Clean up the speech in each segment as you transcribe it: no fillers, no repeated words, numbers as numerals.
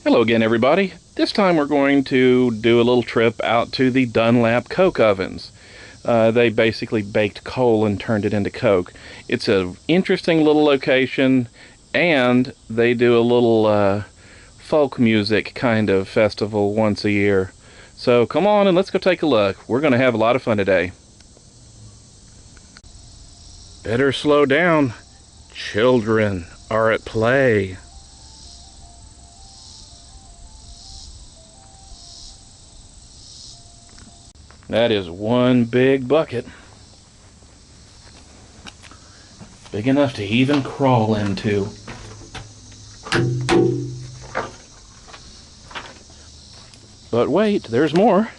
Hello again, everybody. This time we're going to do a little trip out to the Dunlap coke ovens. They basically baked coal and turned it into coke. It's an interesting little location, and they do a little folk music kind of festival once a year. So come on and let's go take a look. We're going to have a lot of fun today. Better slow down. Children are at play. That is one big bucket. Big enough to even crawl into. But wait, there's more.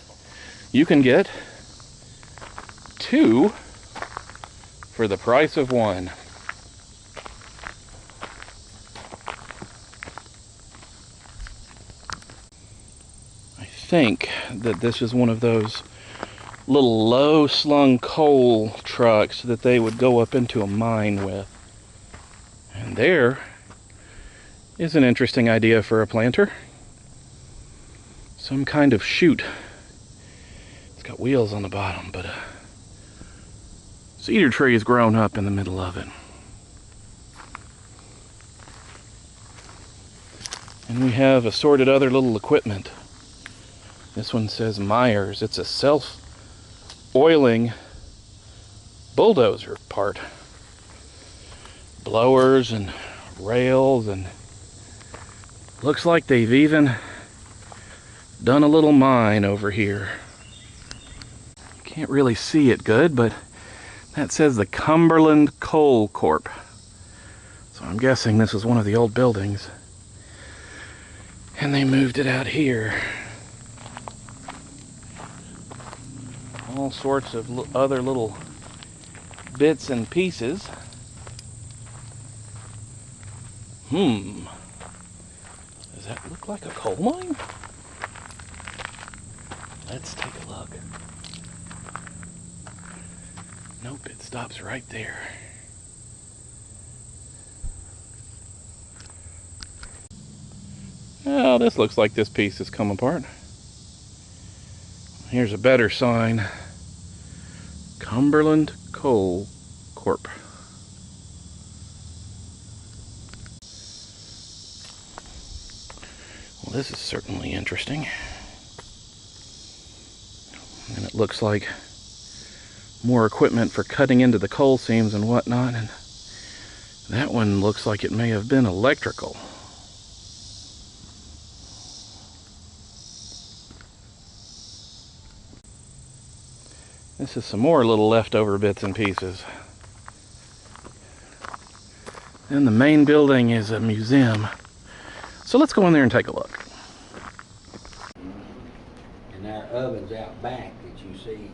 You can get two for the price of one. I think that this is one of those little low-slung coal trucks that they would go up into a mine with. And there is an interesting idea for a planter. Some kind of chute. It's got wheels on the bottom, but a cedar tree has grown up in the middle of it. And we have assorted other little equipment. This one says Myers. It's a self-oiling bulldozer part. Blowers and rails, and looks like they've even done a little mine over here. Can't really see it good, but that says the Cumberland Coal Corp. So I'm guessing this was one of the old buildings, and they moved it out here. All sorts of other little bits and pieces. Does that look like a coal mine? Let's take a look. Nope, it stops right there. Oh, this looks like this piece has come apart. Here's a better sign. Cumberland Coal Corp. Well, this is certainly interesting. And it looks like more equipment for cutting into the coal seams and whatnot. And that one looks like it may have been electrical. This is some more little leftover bits and pieces. Then the main building is a museum. So let's go in there and take a look. And our ovens out back that you see,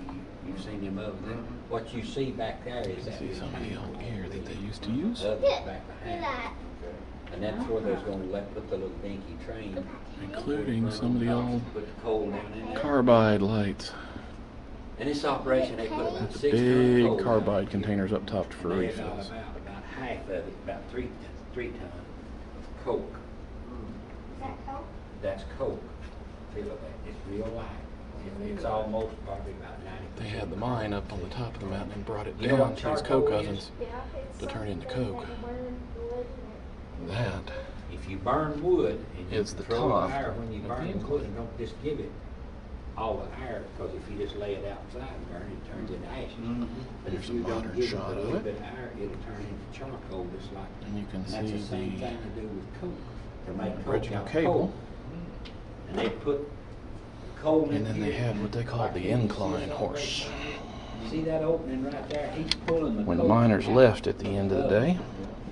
you've seen them ovens. What you see back there is that. See some of the old gear that they used to use. Ovens back behind. And that's where they're going to put the little dinky train. Including some of the old Put the coal down in there. carbide lights. In this operation, they put about With 6 the tons of big coal carbide down. containers up top for And they refills. about half of it, about three tons of coke. Is that coke? That's coke. Feel it, it's real light. It's almost probably about 90%. They had the mine up on the top of the mountain and brought it You know down what to these charcoal coke is? ovens Yeah, it's to turn into something coke. that burn wood in it. That If you burn wood and you is the throw top the air when you of burn the the wood, incline. and don't just give it all the air, because if you just lay it outside and burn it, turns into ashes. But There's if a you don't modern give it shot a of little it. bit of air, it'll turn into charcoal just like. And you can that's the see same the thing to do with coke. To make coke original out of cable. coal. And they put coal in And then they here, had what they called like the you can see incline that horse. right there. See that opening right there? He's pulling the When the coke miners out left at the end of the day,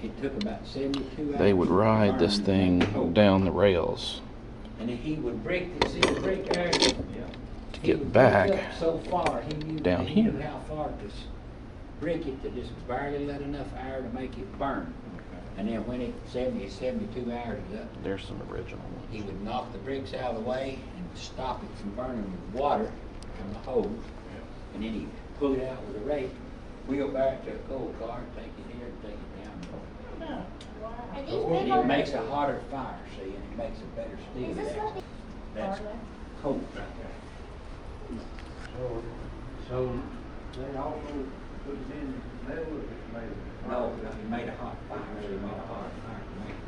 It took about 72 hours. they would to ride this burn thing that coke. down the rails And then he would break, see the break there? to get back. So far, he knew, down he knew here. how far to break it to just barely let enough air to make it burn. And then when it 72 hours is up, There's some original he ones. would knock the bricks out of the way and stop it from burning with water from the hose. And then he'd pull it out with a rake, wheel back to a coal car, take it here and take it down. Are these And big it old? makes a hotter fire, see, and it makes a better steel. Is this what That's coal right there. So they also put it in metal or just made it? No, it made a hot fire, so it made a hotter fire to make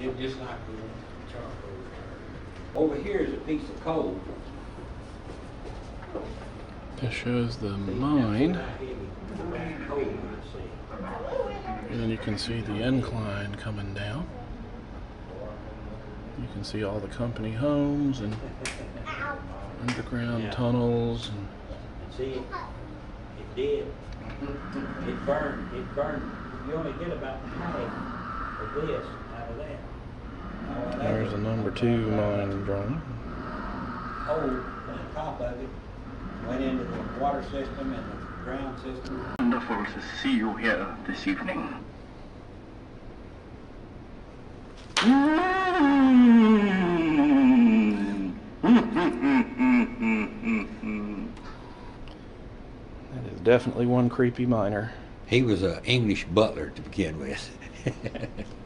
it. It's just like the charcoal. Over here is a piece of coal. This shows the See, mine, that's heavy. That's coal, I see. and then you can see the incline coming down. You can see all the company homes and underground Yeah. tunnels. And And see, it did. It burned. It burned. You only get about half of this out of that. All of that there's the number 2 mine drawing. Hole on top of it went into the water system and the ground system. Wonderful to see you here this evening. That is definitely one creepy miner. He was an English butler to begin with.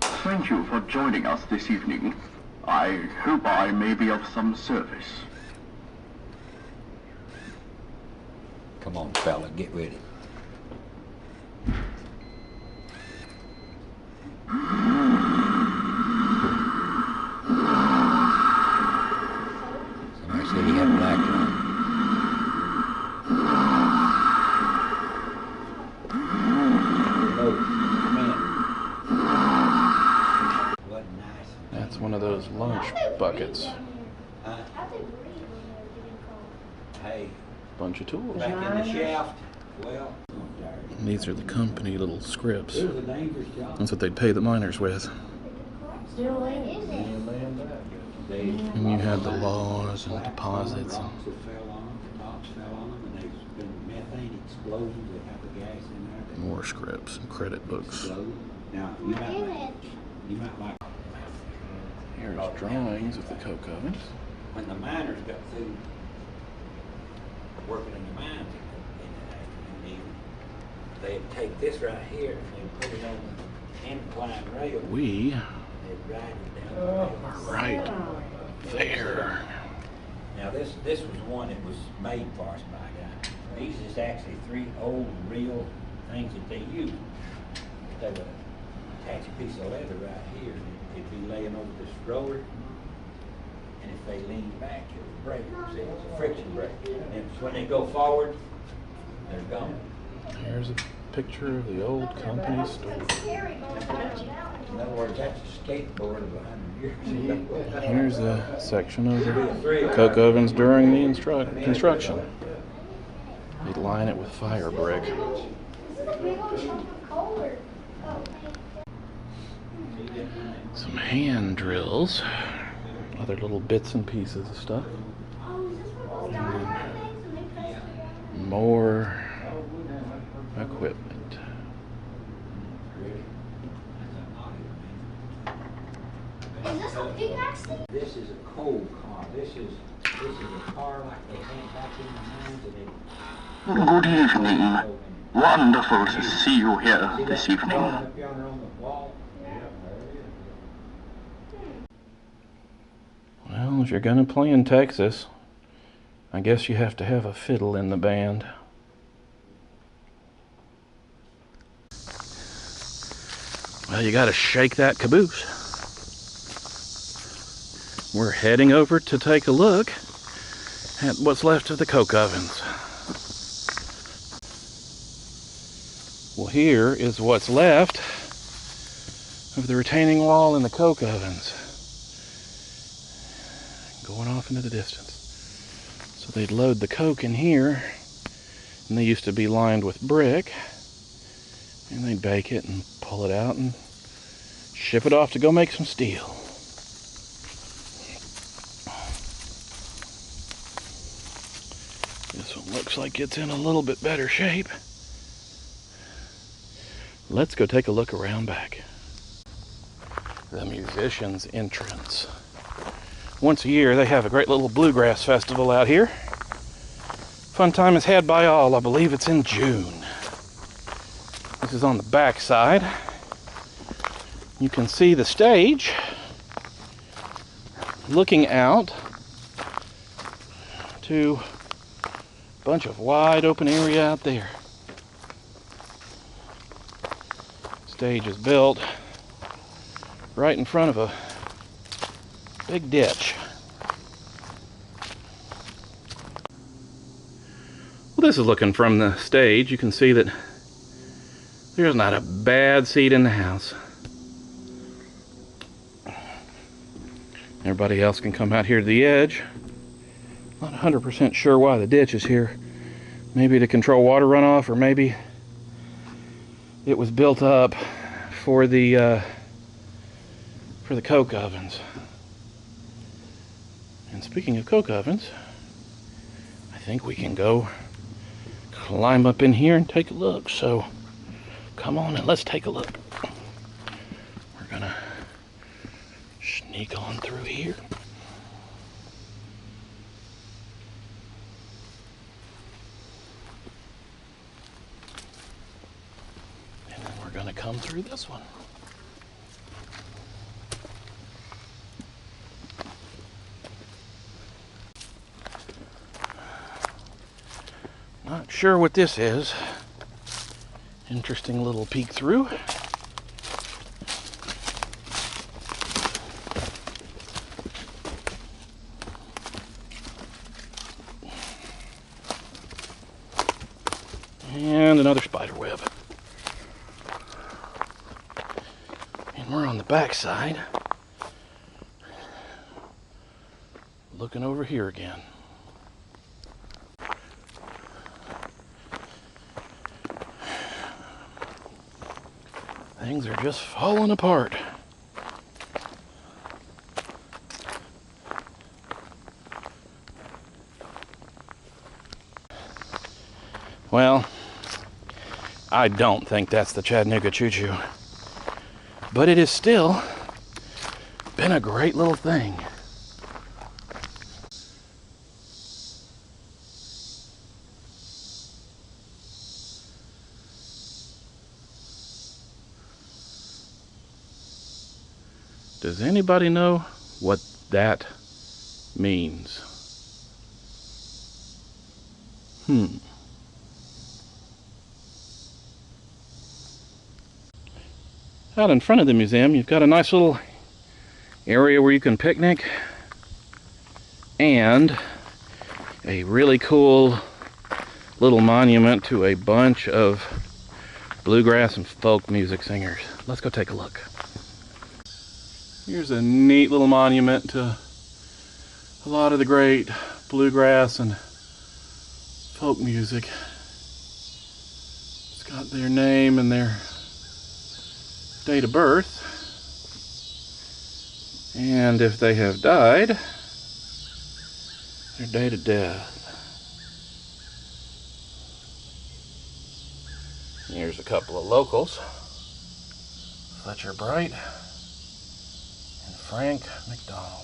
Thank you for joining us this evening. I hope I may be of some service. Come on, fella, get ready. Somebody said he had a black one. That's one of those lunch buckets. Huh? How'd they breathe when they were getting cold? Hey, Bunch of tools. back in the shaft. Well, These are the company little scripts. it was a dangerous job. That's what they'd pay the miners with. Still laying. Is it? They And you had the laws and deposits. Rocks that fell on them, the tops fell on them, and there's been methane explosions that have the gas in there that More scripts and credit books. explode. Now, you might like Here's drawings of the coke ovens. when the miners got through working in the mines in the afternoon, they'd take this right here and they'd put it on the incline rail. We They'd ride it down the rail. are right there. Now this was one that was made for us by a guy. These is actually 3 old real things that they used. They would attach a piece of leather right here and it'd be laying over this roller. And if they leaned back, it would break. See, it's a friction brake. And when they go forward, they're gone. Here's a picture of the old company store. Scary going down the mountain. In other words, that's a skateboard of 100 years ago. Here's a section of the coke ovens during the construction. They'd line it with fire brick. This is a big old chunk of coal or? Oh. Some hand drills. Other little bits and pieces of stuff. Oh, is this one of those dynamite things when they press it down? More equipment. Is this a pickaxe thing? This is a coal car. This is a car like they had back in the mines and Good evening. Wonderful to see you here see this that evening. drawing up yonder on the wall? Well, if you're gonna play in Texas, I guess you have to have a fiddle in the band. Well, you gotta shake that caboose. We're heading over to take a look at what's left of the coke ovens. Well, here is what's left of the retaining wall in the coke ovens. Going off into the distance. So they'd load the coke in here, and they used to be lined with brick, and they'd bake it and pull it out and ship it off to go make some steel. This one looks like it's in a little bit better shape. Let's go take a look around back. The musician's entrance. Once a year, they have a great little Bluegrass festival out here. Fun time is had by all. I believe it's in June. This is on the back side. You can see the stage looking out to a bunch of wide open area out there. Stage is built right in front of a big ditch. Well, this is looking from the stage. You can see that there's not a bad seat in the house. Everybody else can come out here to the edge. Not 100% sure why the ditch is here. Maybe to control water runoff, or maybe it was built up for the coke ovens. And speaking of coke ovens, I think we can go climb up in here and take a look. So come on and let's take a look. We're gonna sneak on through here. And then we're gonna come through this one. Not sure what this is. Interesting little peek through. And another spider web. And we're on the back side. Looking over here again. Things are just falling apart. Well, I don't think that's the Chattanooga Choo Choo, but it has still been a great little thing. Does anybody know what that means? Out in front of the museum, you've got a nice little area where you can picnic, and a really cool little monument to a bunch of bluegrass and folk music singers. Let's go take a look. Here's a neat little monument to a lot of the great bluegrass and folk music. It's got their name and their date of birth, and if they have died, their date of death. Here's a couple of locals: Fletcher Bright and Frank McDonald.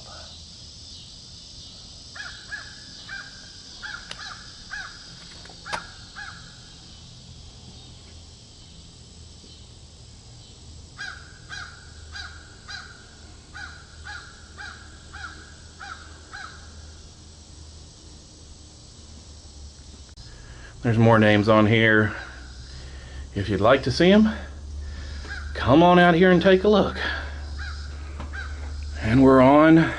There's more names on here. If you'd like to see them, come on out here and take a look. And we're on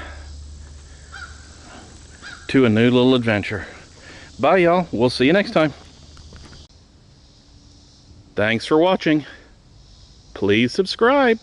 to a new little adventure. Bye, y'all. We'll see you next time. Thanks for watching. Please subscribe.